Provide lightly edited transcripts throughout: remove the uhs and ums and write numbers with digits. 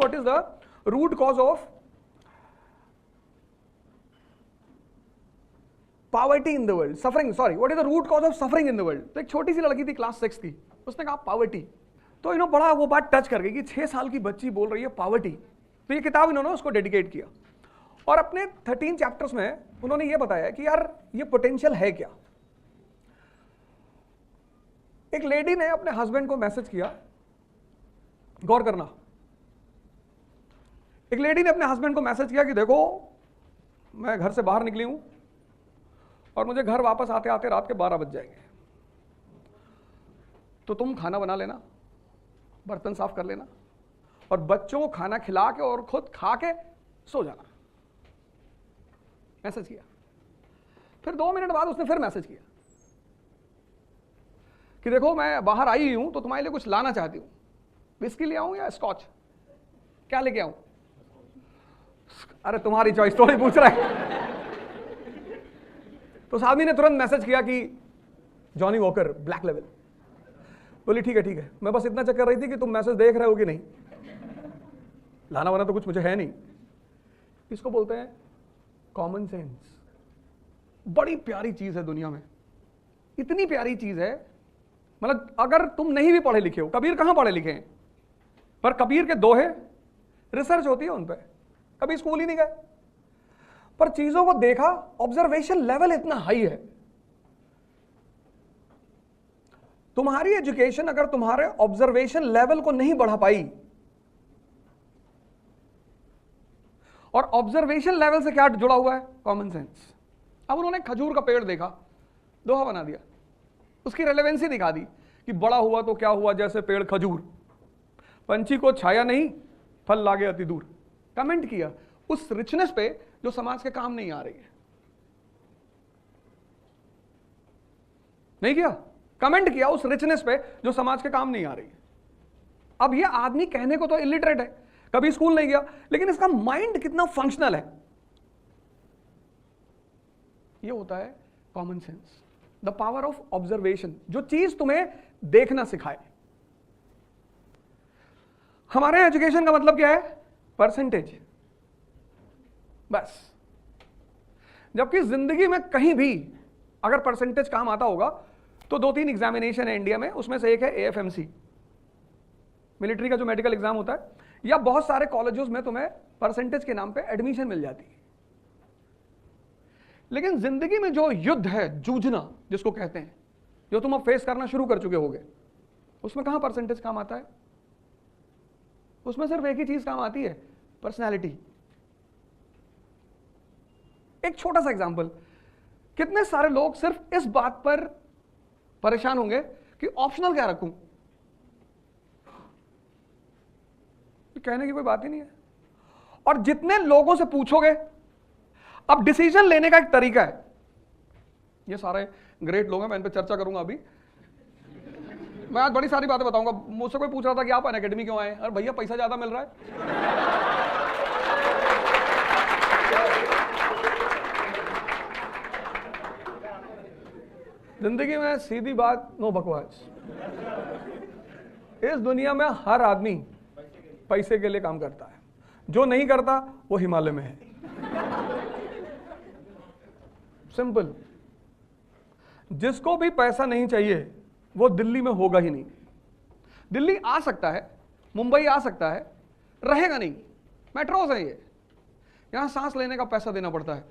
What is the root cause of poverty in the world? Suffering, sorry. What is the root cause of suffering in the world? तो एक छोटी सी लड़की थी class 6 की, उसने कहा पावर्टी। तो इन्होंने बड़ा वो बात टच कर गई कि 6 साल की बच्ची बोल रही है पावर्टी। तो ये किताब इन्होंने उसको डेडिकेट किया और अपने 13 चैप्टर्स में उन्होंने ये बताया कि यार ये पोटेंशियल है क्या। एक लेडी ने अपने हस्बैंड को मैसेज किया, गौर करना, एक लेडी ने अपने हस्बैंड को मैसेज किया कि देखो मैं घर से बाहर निकली हूं और मुझे घर वापस आते आते रात के 12 बज जाएंगे, तो तुम खाना बना लेना, बर्तन साफ कर लेना और बच्चों को खाना खिला के और खुद खा के सो जाना। मैसेज किया। फिर 2 मिनट बाद उसने फिर मैसेज किया कि देखो मैं बाहर आई हूं तो तुम्हारे लिए कुछ लाना चाहती हूं, विस्की ले आऊं या स्कॉच, क्या लेके आऊं? अरे तुम्हारी चॉइस, थोड़ी पूछ रहा है। तो उस आदमी ने तुरंत मैसेज किया कि जॉनी वॉकर ब्लैक लेवल। बोली ठीक है, मैं बस इतना चेक कर रही थी कि तुम मैसेज देख रहे हो कि नहीं, लाना वाना तो कुछ मुझे है नहीं। इसको बोलते हैं कॉमन सेंस। बड़ी प्यारी चीज है दुनिया में, इतनी प्यारी चीज है, मतलब अगर तुम नहीं भी पढ़े लिखे हो, कबीर कहां पढ़े लिखे हैं, पर कबीर के दोहे रिसर्च होती है उन पे, कभी स्कूल ही नहीं गए, पर चीजों को देखा, ऑब्जर्वेशन लेवल इतना हाई है। तुम्हारी एजुकेशन अगर तुम्हारे ऑब्जर्वेशन लेवल को नहीं बढ़ा पाई, और ऑब्जर्वेशन लेवल से क्या जुड़ा हुआ है? Common sense. अब उन्होंने खजूर का पेड़ देखा, दोहा बना दिया, उसकी रेलेवेंसी दिखा दी कि बड़ा हुआ तो क्या हुआ जैसे पेड़ खजूर, पंछी को छाया नहीं फल लागे अति दूर। कमेंट किया उस रिचनेस पे जो समाज के काम नहीं आ रही है। नहीं किया? कमेंट किया उस रिचनेस पे जो समाज के काम नहीं आ रही है। अब ये आदमी कहने को तो इलिटरेट है, कभी स्कूल नहीं गया, लेकिन इसका माइंड कितना फंक्शनल है। ये होता है common sense, the power of observation, जो चीज तुम्हें देखना सिखाए। हमारे एजुकेशन का मतलब क्या है? परसेंटेज, बस। जबकि जिंदगी में कहीं भी अगर परसेंटेज काम आता होगा तो 2-3 एग्जामिनेशन है इंडिया में, उसमें से एक है AFMC, मिलिट्री का जो मेडिकल एग्जाम होता है, या बहुत सारे कॉलेजेस में तुम्हें परसेंटेज के नाम पे एडमिशन मिल जाती है। लेकिन जिंदगी में जो युद्ध है, जूझना जिसको कहते हैं, जो तुम अब फेस करना शुरू कर चुके होगे, उसमें कहां परसेंटेज काम आता है? उसमें सिर्फ एक ही चीज काम आती है, पर्सनैलिटी। एक छोटा सा एग्जांपल, कितने सारे लोग सिर्फ इस बात पर परेशान होंगे कि ऑप्शनल क्या रखूं। कहने की कोई बात ही नहीं है। और जितने लोगों से पूछोगे, अब डिसीजन लेने का एक तरीका है, ये सारे ग्रेट लोग हैं, मैं इन पर चर्चा करूंगा अभी। मैं आज बड़ी सारी बातें बताऊंगा। मुझसे कोई पूछ रहा था कि आप अनअकैडमी क्यों आए? अरे भैया पैसा ज्यादा मिल रहा है। जिंदगी में सीधी बात, नो बकवास। इस दुनिया में हर आदमी पैसे के लिए काम करता है, जो नहीं करता वो हिमालय में है। सिंपल। जिसको भी पैसा नहीं चाहिए वो दिल्ली में होगा ही नहीं। दिल्ली आ सकता है, मुंबई आ सकता है, रहेगा नहीं। मेट्रोज है ये, यहां सांस लेने का पैसा देना पड़ता है।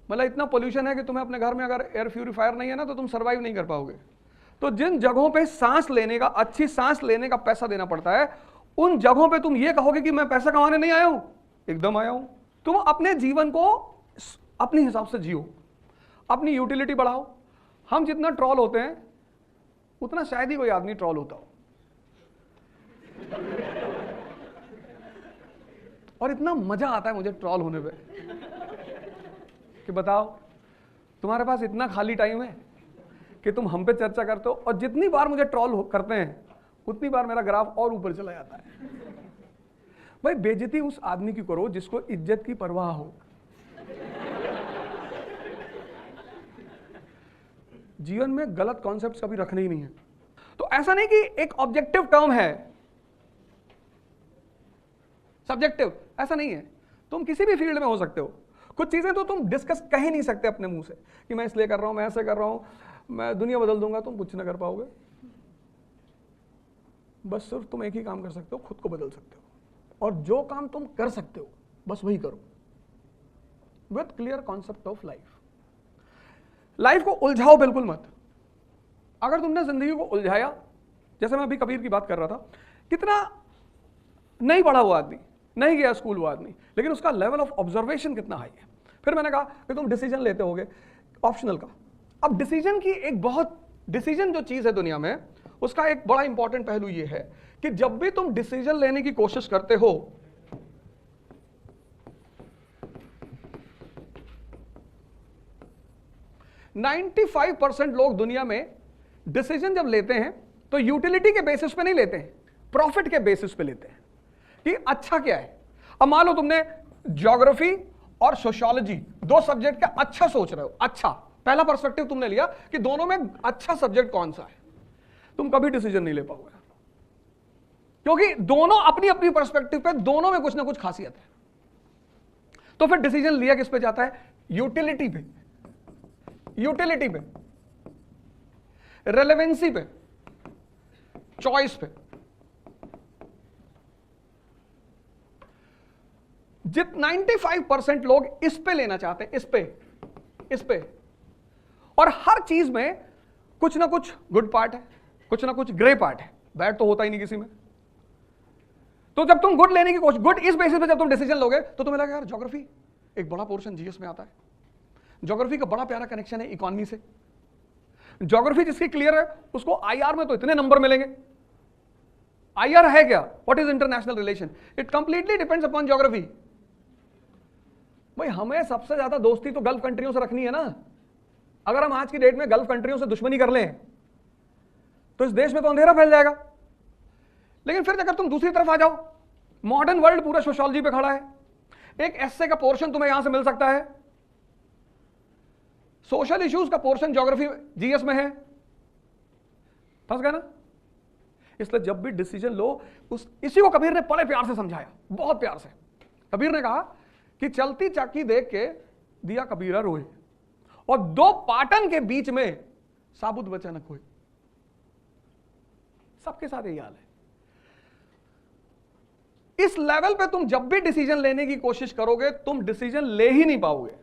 मतलब इतना पोल्यूशन है कि तुम्हें अपने घर में अगर एयर प्यूरिफायर नहीं है ना तो तुम सरवाइव नहीं कर पाओगे। तो जिन जगहों पे सांस लेने का, अच्छी सांस लेने का पैसा देना पड़ता है, उन जगहों पे तुम ये कहोगे कि मैं पैसा कमाने नहीं आया हूं। एकदम आया हूं। तुम अपने जीवन को अपने हिसाब से जियो, अपनी यूटिलिटी बढ़ाओ। हम जितना ट्रॉल होते हैं उतना शायद ही कोई आदमी ट्रॉल होता हो। और इतना मजा आता है मुझे ट्रॉल होने पे कि बताओ तुम्हारे पास इतना खाली टाइम है कि तुम हम पे चर्चा करते हो, और जितनी बार मुझे ट्रॉल करते हैं उतनी बार मेरा ग्राफ और ऊपर चला जाता है। भाई बेइज्जती उस आदमी की करो जिसको इज्जत की परवाह हो। जीवन में गलत कॉन्सेप्ट्स कभी रखने ही नहीं है। तो ऐसा नहीं कि एक ऑब्जेक्टिव टर्म है सब्जेक्टिव, ऐसा नहीं है। तुम किसी भी फील्ड में हो सकते हो। कुछ चीजें तो तुम डिस्कस कह ही नहीं सकते अपने मुंह से कि मैं इसलिए कर रहा हूं, मैं ऐसे कर रहा हूं, मैं दुनिया बदल दूंगा, तुम कुछ ना कर पाओगे। बस सिर्फ तुम एक ही काम कर सकते हो, खुद को बदल सकते हो, और जो काम तुम कर सकते हो बस वही करो, with clear concept of life. Life को उलझाओ बिल्कुल मत। अगर तुमने जिंदगी को उलझाया, जैसे मैं अभी कबीर की बात कर रहा था, कितना नहीं पढ़ा हुआ आदमी, नहीं गया स्कूल वो आदमी, लेकिन उसका लेवल ऑफ ऑब्जर्वेशन कितना हाई है। फिर मैंने कहा कि तुम डिसीजन लेते होगे ऑप्शनल का। अब डिसीजन की एक बहुत, डिसीजन जो चीज है दुनिया में, उसका एक बड़ा इंपॉर्टेंट पहलू ये है कि जब भी तुम डिसीजन लेने की कोशिश करते हो, ,95% लोग दुनिया में डिसीजन जब लेते हैं तो यूटिलिटी के बेसिस पे नहीं लेते हैं, प्रॉफिट के बेसिस पे लेते हैं कि अच्छा क्या है। अब मान लो तुमने ज्योग्राफी और सोशियोलॉजी दो सब्जेक्ट का अच्छा सोच रहे हो, अच्छा पहला पर्सपेक्टिव तुमने लिया कि दोनों में अच्छा सब्जेक्ट कौन सा है, तुम कभी डिसीजन नहीं ले पाओगे, क्योंकि दोनों अपनी अपनी पर्सपेक्टिव पे दोनों में कुछ ना कुछ खासियत है। तो फिर डिसीजन लिया किस पे जाता है, यूटिलिटी पे, यूटिलिटी पे, रेलेवेंसी पे, चॉइस पे। जित 95% लोग इस पे लेना चाहते हैं, इस पे, और हर चीज में कुछ ना कुछ गुड पार्ट है, कुछ ना कुछ ग्रे पार्ट है, बैड तो होता ही नहीं किसी में। तो जब तुम गुड लेने की कोशिश, गुड इस बेसिस पे जब तुम डिसीजन लोगे तो तुम्हें लगा यार ज्योग्राफी एक बड़ा पोर्शन जीएस में आता है, ज्योग्राफी का बड़ा प्यारा कनेक्शन है इकोनॉमी से, ज्योग्राफी जिसकी क्लियर है उसको आईआर में तो इतने नंबर मिलेंगे। आईआर है क्या, what is international relation, it completely depends upon geography. भाई हमें सबसे ज्यादा दोस्ती तो गल्फ कंट्रियों से रखनी है ना। अगर हम आज की डेट में गल्फ कंट्रियों से दुश्मनी कर लें तो इस देश में तो अंधेरा फैल जाएगा। लेकिन फिर अगर तुम दूसरी तरफ आ जाओ, मॉडर्न वर्ल्ड पूरा सोशियोलॉजी पे खड़ा है, एक एस्से का पोर्शन तुम्हें यहां से मिल सकता है, सोशल इश्यूज का पोर्शन ज्योग्राफी जीएस में है, फंस गए ना। इसलिए जब भी डिसीजन लो, इसी को कबीर ने बड़े प्यार से समझाया, बहुत प्यार से। कबीर ने कहा कि चलती चाकी देख के दिया कबीरा रोए, और दो पाटन के बीच में साबुत बचा न कोई। सबके साथ यही हाल है। इस लेवल पे तुम जब भी डिसीजन लेने की कोशिश करोगे, तुम डिसीजन ले ही नहीं पाओगे,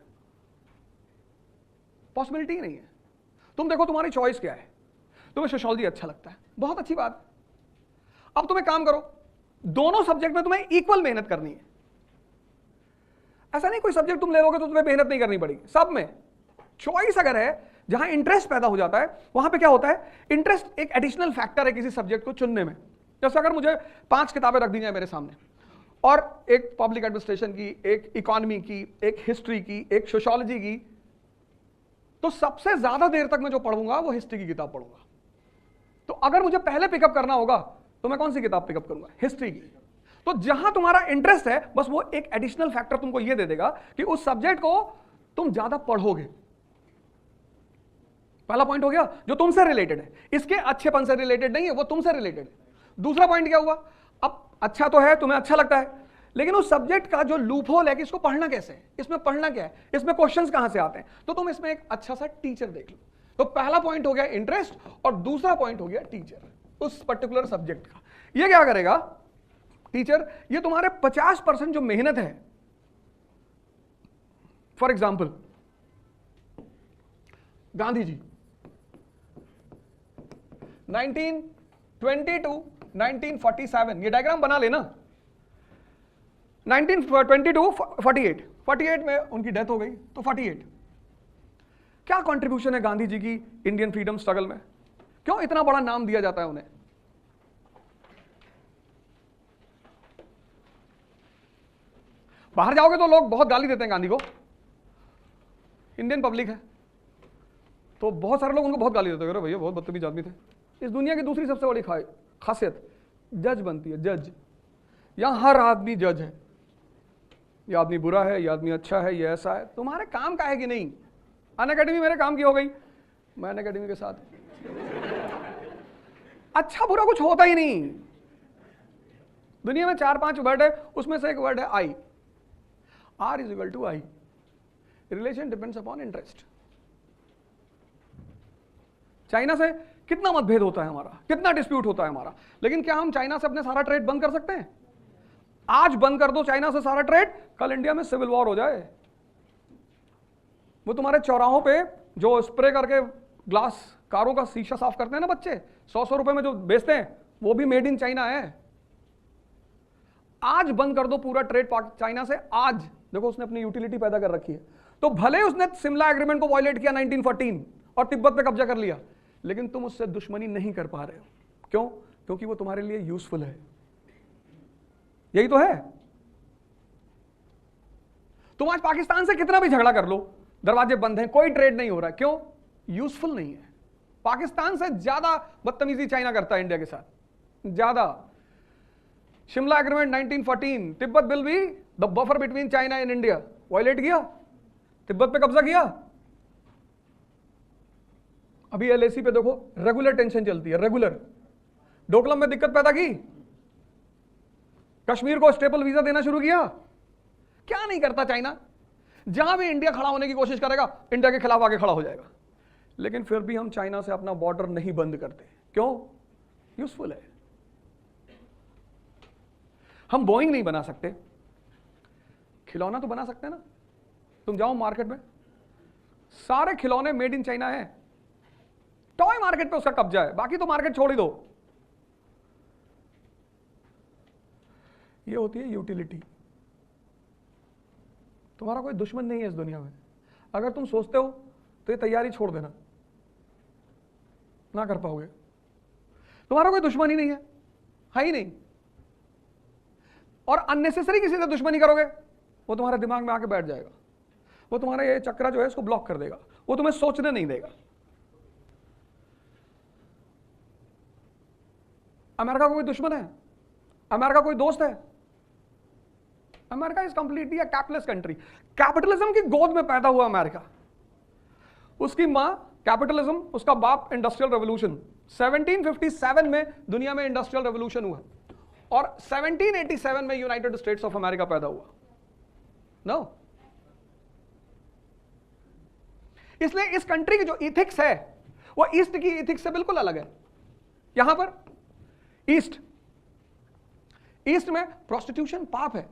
पॉसिबिलिटी ही नहीं है। तुम देखो तुम्हारी चॉइस क्या है, तुम्हें सोशियोलॉजी अच्छा लगता है, बहुत अच्छी बात। अब तुम एक काम करो, दोनों सब्जेक्ट में तुम्हें इक्वल मेहनत करनी है। ऐसा नहीं कोई सब्जेक्ट तुम ले लोगे तो तुम्हें मेहनत नहीं करनी पड़ेगी, सब में चॉइस अगर है, जहां इंटरेस्ट पैदा हो जाता है वहां पे क्या होता है, इंटरेस्ट एक एडिशनल फैक्टर है किसी सब्जेक्ट को चुनने में। जैसे अगर मुझे 5 किताबें रख दी जाए मेरे सामने, और एक पब्लिक एडमिनिस्ट्रेशन की, एक इकोनॉमी की, एक हिस्ट्री की, एक सोशियोलॉजी की, तो सबसे ज्यादा देर तक मैं जो पढ़ूंगा वो हिस्ट्री की किताब पढ़ूंगा। तो अगर मुझे पहले पिकअप करना होगा तो मैं कौन सी किताब पिकअप करूंगा, हिस्ट्री की। तो जहां तुम्हारा इंटरेस्ट है, बस वो एक एडिशनल फैक्टर तुमको ये दे देगा कि उस सब्जेक्ट को तुम ज्यादा पढ़ोगे। पहला पॉइंट हो गया, जो तुमसे रिलेटेड है, इसके अच्छेपन से रिलेटेड नहीं है, वो तुमसे रिलेटेड है। दूसरा पॉइंट क्या हुआ, अब अच्छा तो है, तुम्हें अच्छा लगता है, लेकिन उस सब्जेक्ट का जो लूप होल है कि इसको पढ़ना कैसे है, इसमें पढ़ना क्या है, इसमें क्वेश्चंस कहां से आते हैं, तो तुम इसमें एक अच्छा सा टीचर देख लो। तो पहला पॉइंट हो गया इंटरेस्ट, और दूसरा पॉइंट हो गया टीचर उस पर्टिकुलर सब्जेक्ट का। ये क्या करेगा टीचर, ये तुम्हारे 50% जो मेहनत है, फॉर एग्जाम्पल गांधी जी 1922 1947, ये डायग्राम बना लेना। 1922 48 में उनकी डेथ हो गई, तो 48 क्या कंट्रीब्यूशन है गांधी जी की इंडियन फ्रीडम स्ट्रगल में, क्यों इतना बड़ा नाम दिया जाता है उन्हें। बाहर जाओगे तो लोग बहुत गाली देते हैं गांधी को, इंडियन पब्लिक है तो बहुत सारे लोग उनको बहुत गाली देते हैं, अरे भैया बहुत बदतमीज आदमी थे। इस दुनिया की दूसरी सबसे बड़ी खासियत जज बनती है, जज। यहां हर आदमी जज है, ये आदमी बुरा है, ये आदमी अच्छा है, ये ऐसा है। तुम्हारे काम का है कि नहीं। अन अकेडमी मेरे काम की हो गई, मैं अन अकेडमी के साथ अच्छा बुरा कुछ होता ही नहीं। दुनिया में 4-5 वर्ड है, उसमें से एक वर्ड है I. R is equal to I. Relation depends upon interest. China से कितना मतभेद होता है हमारा, कितना डिस्प्यूट होता है हमारा, लेकिन क्या हम चाइना से अपने सारा ट्रेड बंद कर सकते हैं? आज बंद कर दो चाइना से सारा ट्रेड, कल इंडिया में सिविल वॉर हो जाए। वो तुम्हारे चौराहों पे जो स्प्रे करके ग्लास कारों का शीशा साफ करते हैं ना बच्चे, 100-100 रुपए में जो बेचते हैं, वो भी मेड इन चाइना है। आज बंद कर दो पूरा ट्रेड चाइना से। आज देखो उसने अपनी यूटिलिटी पैदा कर रखी है। तो भले उसने शिमला एग्रीमेंट को वायलेट किया 1914 और तिब्बत पे कब्जा कर लिया, लेकिन तुम उससे दुश्मनी नहीं कर पा रहे हो। क्यों? क्योंकि वो तुम्हारे लिए यूजफुल है। यही तो है। तुम आज पाकिस्तान से कितना भी झगड़ा कर लो, दरवाजे बंद हैं, कोई ट्रेड नहीं हो रहा है। क्यों? यूजफुल नहीं है। पाकिस्तान से ज्यादा बदतमीजी चाइना करता है इंडिया के साथ, ज्यादा। शिमला एग्रीमेंट 1914, तिब्बत बिल भी, the buffer between China and India, violate किया, तिब्बत पे कब्जा किया। अभी एलएसी पे देखो रेगुलर टेंशन चलती है, रेगुलर। डोकलम में दिक्कत पैदा की, कश्मीर को स्टेपल वीजा देना शुरू किया। क्या नहीं करता चाइना? जहां भी इंडिया खड़ा होने की कोशिश करेगा, इंडिया के खिलाफ आगे खड़ा हो जाएगा। लेकिन फिर भी हम चाइना से अपना बॉर्डर नहीं बंद करते। क्यों? यूजफुल है। हम बोइंग नहीं बना सकते, खिलौना तो बना सकते हैं ना। तुम जाओ मार्केट में, सारे खिलौने मेड इन चाइना है। टॉय मार्केट पे उसका कब्जा है, बाकी तो मार्केट छोड़ ही दो। ये होती है यूटिलिटी। तुम्हारा कोई दुश्मन नहीं है इस दुनिया में। अगर तुम सोचते हो तो ये तैयारी छोड़ देना, ना कर पाओगे। तुम्हारा कोई दुश्मन ही नहीं है ही नहीं। और अननेसेसरी किसी से दुश्मनी करोगे, वो तुम्हारे दिमाग में आके बैठ जाएगा। वो तुम्हारा ये चक्रा जो है इसको ब्लॉक कर देगा, वो तुम्हें सोचने नहीं देगा। अमेरिका कोई दुश्मन है? अमेरिका कोई दोस्त है? America is completely a capitalist country. Capitalism की गोद में पैदा हुआ अमेरिका। उसकी मां कैपिटलिज्म, उसका बाप इंडस्ट्रियल रेवोल्यूशन। 1757 में दुनिया में इंडस्ट्रियल रेवोल्यूशन हुआ और 1787 में यूनाइटेड स्टेट्स ऑफ अमेरिका पैदा हुआ। नो, इसलिए इस कंट्री की जो इथिक्स है वो ईस्ट की इथिक्स से बिल्कुल अलग है। यहां पर ईस्ट में प्रोस्टिट्यूशन पाप है।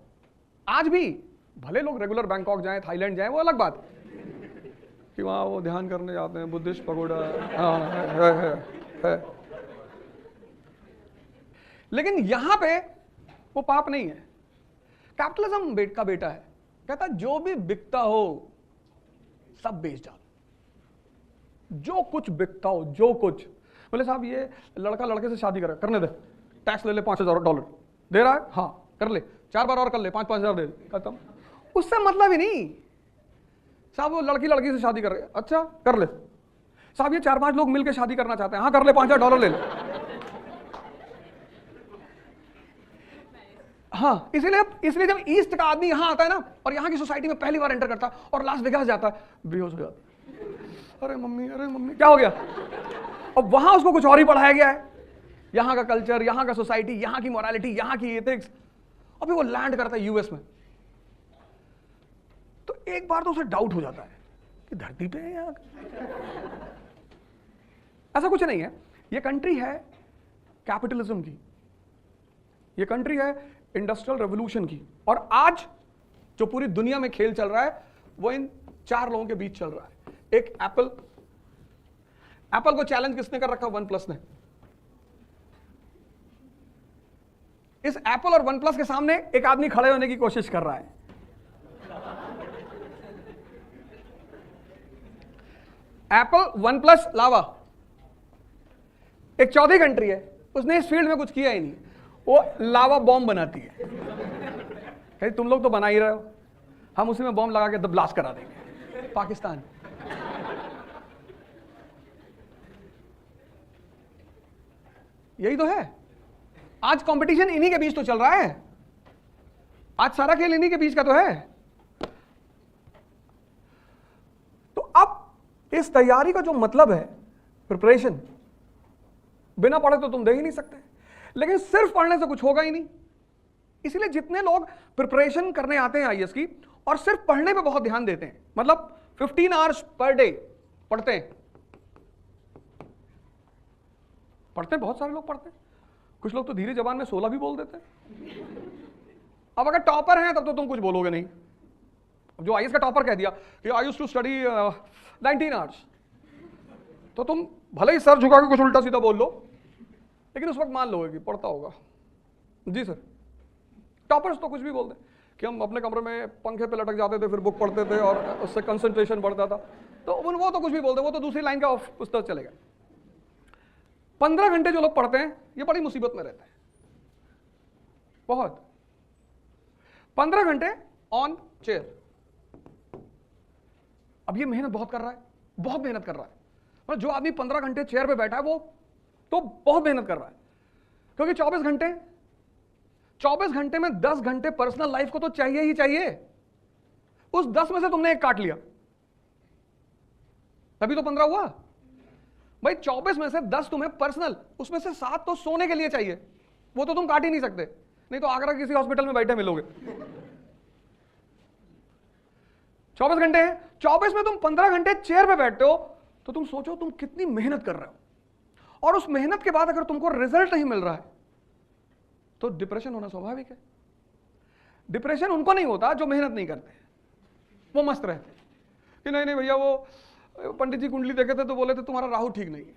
आज भी भले लोग रेगुलर बैंकॉक जाएं, थाईलैंड जाएं, वो अलग बात कि वहां वो ध्यान करने जाते हैं, बुद्धिस्ट पगोड़ा है। लेकिन यहां पे वो पाप नहीं है। कैपिटलिज्म का बेटा है, कहता जो भी बिकता हो सब बेच डाल, जो कुछ बिकता हो, जो कुछ। बोले साहब ये लड़का लड़के से शादी करने दे, टैक्स ले ले $5,000 दे रहा है, हाँ कर ले, 4 बार और कर ले, 5-5 हज़ार दे, खत्म। उससे मतलब ही नहीं। साहब वो लड़की से शादी कर रहे, अच्छा कर ले। साहब ये 4-5 लोग मिलकर शादी करना चाहते हैं, हाँ कर ले, $5,000 ले ले। हाँ, इसलिए जब ईस्ट का आदमी यहां आता है ना और यहां की सोसाइटी में पहली बार एंटर करता है और लास वेगास जाता है, बेहोश हो जाता है। अरे मम्मी क्या हो गया? और वहां उसको कुछ और ही पढ़ाया गया है, यहां का कल्चर, यहां का सोसाइटी, यहां की मोरालिटी, यहां की एथिक्स। अभी वो लैंड करता है यूएस में, तो एक बार तो उसे डाउट हो जाता है कि धरती पे है यहां। ऐसा कुछ नहीं है। ये कंट्री है कैपिटलिज्म की, ये कंट्री है इंडस्ट्रियल रेवोल्यूशन की। और आज जो पूरी दुनिया में खेल चल रहा है वो इन 4 लोगों के बीच चल रहा है। एक एप्पल को चैलेंज किसने कर रखा? OnePlus ने। इस एप्पल और OnePlus के सामने एक आदमी खड़े होने की कोशिश कर रहा है। एप्पल, OnePlus, लावा, एक चौथी कंट्री है, उसने इस फील्ड में कुछ किया ही नहीं, वो लावा बॉम्ब बनाती है। कहीं तुम लोग तो बना ही रहे हो, हम उसी में बॉम्ब लगा के ब्लास्ट करा देंगे। पाकिस्तान यही तो है। आज कंपटीशन इन्हीं के बीच तो चल रहा है, आज सारा खेल इन्हीं के बीच का तो है। तो अब इस तैयारी का जो मतलब है प्रिपरेशन, बिना पढ़े तो तुम दे ही नहीं सकते। लेकिन सिर्फ पढ़ने से कुछ होगा ही नहीं। इसीलिए जितने लोग प्रिपरेशन करने आते हैं आईएएस की और सिर्फ पढ़ने पे बहुत ध्यान देते हैं, मतलब 15 आवर्स पर डे पढ़ते हैं, बहुत सारे लोग पढ़ते हैं, कुछ लोग तो धीरे जबान में 16 भी बोल देते हैं। अब अगर टॉपर हैं तब तो तुम कुछ बोलोगे नहीं। जो आईएएस का टॉपर कह दिया कि I used to study 19 hours, तो तुम भले ही सर झुका के कुछ उल्टा सीधा बोल लो, लेकिन उस वक्त मान लोगे कि पढ़ता होगा। जी सर, टॉपर्स तो कुछ भी बोलते कि हम अपने कमरे में पंखे पे लटक जाते थे, फिर बुक पढ़ते थे और उससे कंसंट्रेशन बढ़ता था, तो वो तो कुछ भी बोलते, वो तो दूसरी लाइन का उस तरह चलेगा। 15 घंटे जो लोग पढ़ते हैं ये बड़ी मुसीबत में रहते हैं, बहुत। 15 घंटे ऑन चेयर। अब ये मेहनत बहुत कर रहा है, बहुत मेहनत कर रहा है। मतलब जो आदमी 15 घंटे चेयर पे बैठा है वो तो बहुत मेहनत कर रहा है, क्योंकि 24 घंटे में 10 घंटे पर्सनल लाइफ को तो चाहिए ही चाहिए। उस 10 में से तुमने एक काट लिया, तभी तो 15 हुआ भाई। 24 में से 10 तुम्हें पर्सनल, उसमें से 7 तो सोने के लिए चाहिए, वो तो तुम काट ही नहीं सकते, नहीं तो आगरा किसी हॉस्पिटल में बैठे मिलोगे। 24 घंटे हैं, 24 में तुम 15 घंटे चेयर पे बैठते हो, तो तुम सोचो तुम कितनी मेहनत कर रहे हो, और उस मेहनत के बाद अगर तुमको रिजल्ट नहीं मिल रहा है तो डिप्रेशन होना स्वाभाविक है। डिप्रेशन उनको नहीं होता जो मेहनत नहीं करते, वो मस्त रहते कि नहीं भैया वो पंडित जी कुंडली देखे थे तो बोले थे तुम्हारा राहु ठीक नहीं है,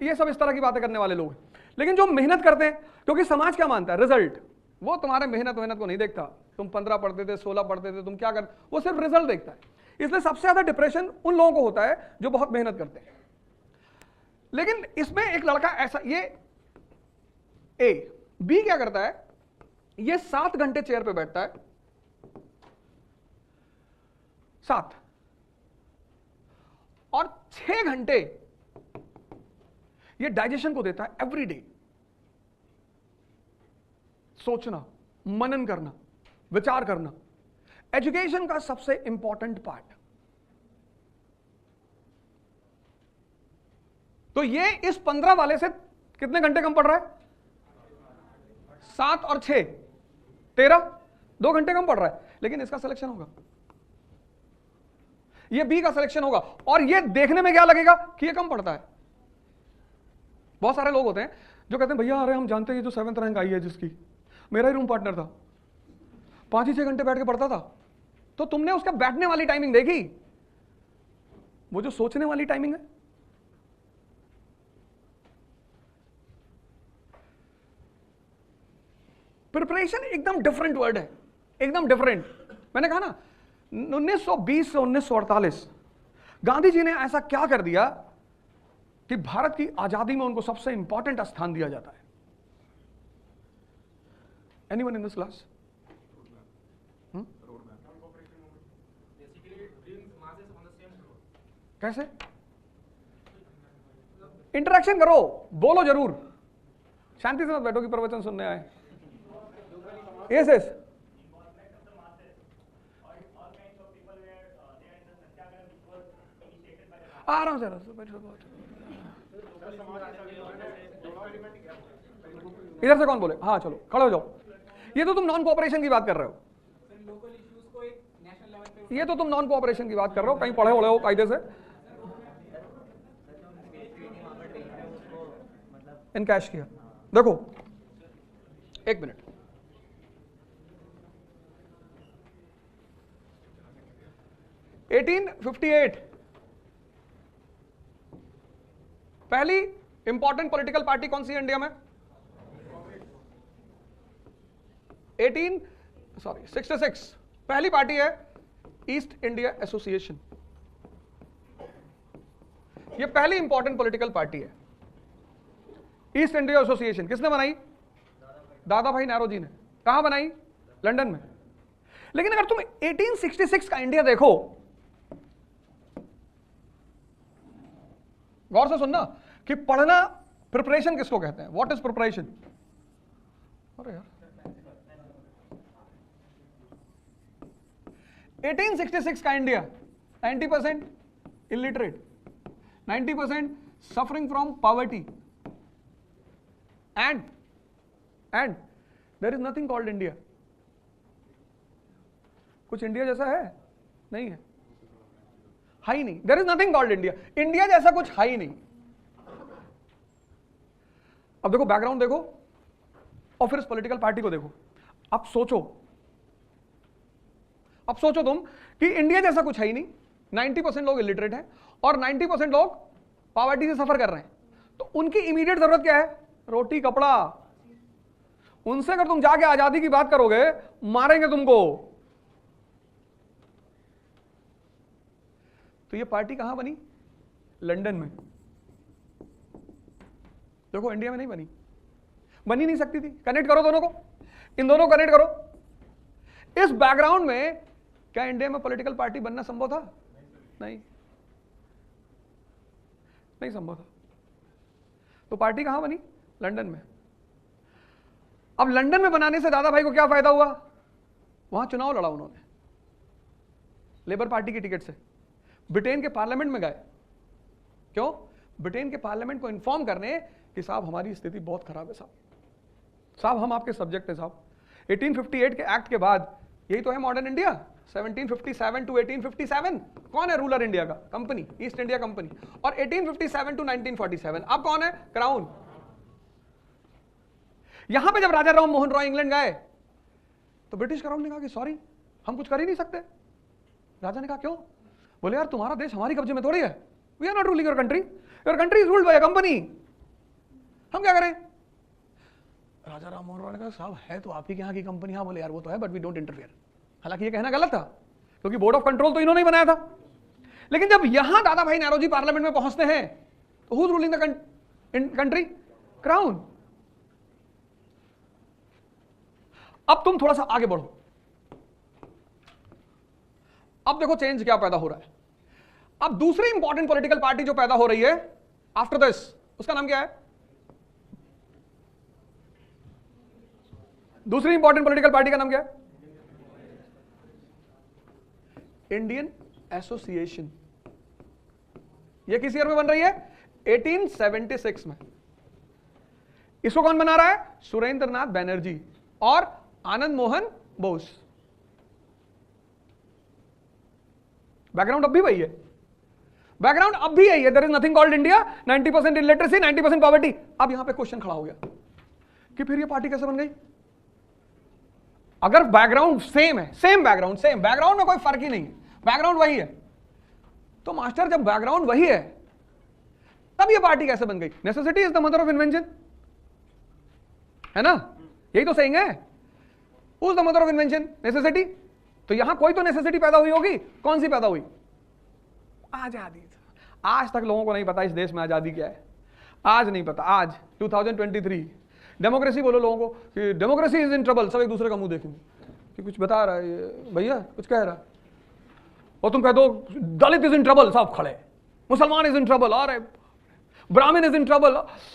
ये सब इस तरह की बातें करने वाले लोग हैं। लेकिन जो मेहनत करते हैं, क्योंकि समाज क्या मानता है, रिजल्ट, वो तुम्हारे मेहनत को नहीं देखता। तुम 15 पढ़ते थे, 16 पढ़ते थे, तुम क्या कर, वो सिर्फ रिजल्ट देखता है। इसलिए सबसे ज्यादा डिप्रेशन उन लोगों को होता है जो बहुत मेहनत करते हैं। लेकिन इसमें एक लड़का ऐसा, ये ए, बी क्या करता है, ये 7 घंटे चेयर पे बैठता है, 7, और 6 घंटे ये डाइजेशन को देता है एवरी डे। सोचना, मनन करना, विचार करना, एजुकेशन का सबसे इंपॉर्टेंट पार्ट। तो ये इस 15 वाले से कितने घंटे कम पड़ रहा है, 7 और 6, 13, 2 घंटे कम पड़ रहा है। लेकिन इसका सिलेक्शन होगा, ये बी का सिलेक्शन होगा, और ये देखने में क्या लगेगा कि ये कम पड़ता है। बहुत सारे लोग होते हैं जो कहते हैं भैया अरे हम जानते हैं जो 7th रैंक आई है जिसकी, मेरा ही रूम पार्टनर था, 5 ही 6 घंटे बैठ के पढ़ता था। तो तुमने उसका बैठने वाली टाइमिंग देखी, वो जो सोचने वाली टाइमिंग है, प्रिपरेशन एकदम डिफरेंट वर्ड है, एकदम डिफरेंट। मैंने कहा ना 1920 से 1948 गांधी जी ने ऐसा क्या कर दिया कि भारत की आजादी में उनको सबसे इंपॉर्टेंट स्थान दिया जाता है। Anyone in this class? कैसे? इंटरेक्शन करो, बोलो जरूर, शांति से मत बैठो कि प्रवचन सुनने आए। यस यस, आराम से बैठो। इधर से कौन बोले? हाँ चलो खड़े हो जाओ। ये तो तुम नॉन कोऑपरेशन की बात कर रहे हो, ये तो तुम नॉन कोऑपरेशन की बात कर रहे हो, कहीं पढ़े हो कायदे से, इनकैश किया। देखो एक मिनट, (1858) पहली इंपॉर्टेंट पॉलिटिकल पार्टी कौन सी है इंडिया में? 66 पहली पार्टी है ईस्ट इंडिया एसोसिएशन। ये पहली इंपॉर्टेंट पॉलिटिकल पार्टी है। ईस्ट इंडिया एसोसिएशन किसने बनाई? दादा भाई नौरोजी ने। कहां बनाई? लंदन में। लेकिन अगर तुम 1866 का इंडिया देखो, गौर से सुनना कि पढ़ना, प्रिपरेशन किसको कहते हैं? What is preparation? अरे यार 1866 का India 90% illiterate, 90% suffering from poverty, and there is nothing called India. कुछ इंडिया जैसा है? नहीं है, ही नहीं। There is nothing called India. India जैसा कुछ है ही नहीं। अब देखो बैकग्राउंड देखो और फिर इस पॉलिटिकल पार्टी को देखो। अब सोचो तुम कि इंडिया जैसा कुछ है ही नहीं, 90% लोग इलिटरेट हैं और 90% लोग पॉवर्टी से सफर कर रहे हैं। तो उनकी इमीडिएट जरूरत क्या है? रोटी कपड़ा। उनसे अगर तुम जाके आजादी की बात करोगे, मारेंगे तुमको। तो ये पार्टी कहां बनी? लंदन में। देखो इंडिया में नहीं बनी, बनी नहीं सकती थी। कनेक्ट करो दोनों को, इन दोनों को कनेक्ट करो। इस बैकग्राउंड में क्या इंडिया में पॉलिटिकल पार्टी बनना संभव था? नहीं संभव था। तो पार्टी कहां बनी? लंदन में। अब लंदन में बनाने से दादा भाई को क्या फायदा हुआ? वहां चुनाव लड़ा उन्होंने लेबर पार्टी की टिकट से, ब्रिटेन के पार्लियामेंट में गए। क्यों? ब्रिटेन के पार्लियामेंट को इन्फॉर्म करने कि साहब हमारी स्थिति बहुत खराब है, साहब हम आपके सब्जेक्ट हैं साहब। 1858 के एक्ट के बाद यही तो है मॉडर्न इंडिया। 1757 टू 1857 कौन है रूलर इंडिया का? Company, east India company. और 1857 टू 1947 अब कौन है? क्राउन। यहां पे जब राजा राम मोहन रॉय इंग्लैंड गए तो ब्रिटिश क्राउन ने कहा कि सॉरी हम कुछ कर ही नहीं सकते। राजा ने कहा क्यों? बोले यार तुम्हारा देश हमारी कब्जे में थोड़ी है, we are not ruling your country is ruled by a company, हम क्या करें? राजा राम मोहन रॉय ने कहा साहब है तो आप ही के यहाँ की कंपनी। हाँ बोले यार वो तो है बट वी डोंट इंटरफेयर। हालांकि ये कहना गलत था क्योंकि बोर्ड ऑफ कंट्रोल तो इन्होंने ही बनाया था। लेकिन जब यहां दादा भाई नेहरू जी पार्लियामेंट में पहुंचते हैं तो who is ruling the country? Crown. अब तुम थोड़ा सा आगे बढ़ो। अब देखो चेंज क्या पैदा हो रहा है। अब दूसरी इंपॉर्टेंट पॉलिटिकल पार्टी जो पैदा हो रही है आफ्टर दिस, उसका नाम क्या है? दूसरी इंपॉर्टेंट पॉलिटिकल पार्टी का नाम क्या है? Indian association. यह किस ईयर में बन रही है? 1876 में। इसको कौन बना रहा है? सुरेंद्र नाथ बैनर्जी और आनंद मोहन बोस। बैकग्राउंड अब भी वही है, बैकग्राउंड अब भी यही है। There is nothing called India, 90% illiteracy, 90% poverty. अब यहां पे क्वेश्चन खड़ा हो गया कि फिर ये पार्टी कैसे बन गई? अगर बैकग्राउंड सेम है, सेम बैकग्राउंड में कोई फर्क ही नहीं है, बैकग्राउंड वही है, तो मास्टर जब बैकग्राउंड वही है तब ये पार्टी कैसे बन गई? Necessity is the mother of invention, है ना? यही तो सेइंग है। Who is the mother of invention? Necessity. तो यहां कोई तो नेसेसिटी पैदा हुई होगी। कौन सी पैदा हुई? आजादी। आज तक लोगों को नहीं पता इस देश में आजादी क्या है। आज नहीं पता। आज 2023 डेमोक्रेसी बोलो लोगों को कि डेमोक्रेसी इज इन ट्रबल, सब एक दूसरे का मुंह देखेंगे कि कुछ बता रहा है भैया, कुछ कह रहा है, और तुम कह दो दलित इज इन ट्रबल, सब खड़े, मुसलमान इज इन ट्रबल, और ब्राह्मण इज इन ट्रबल,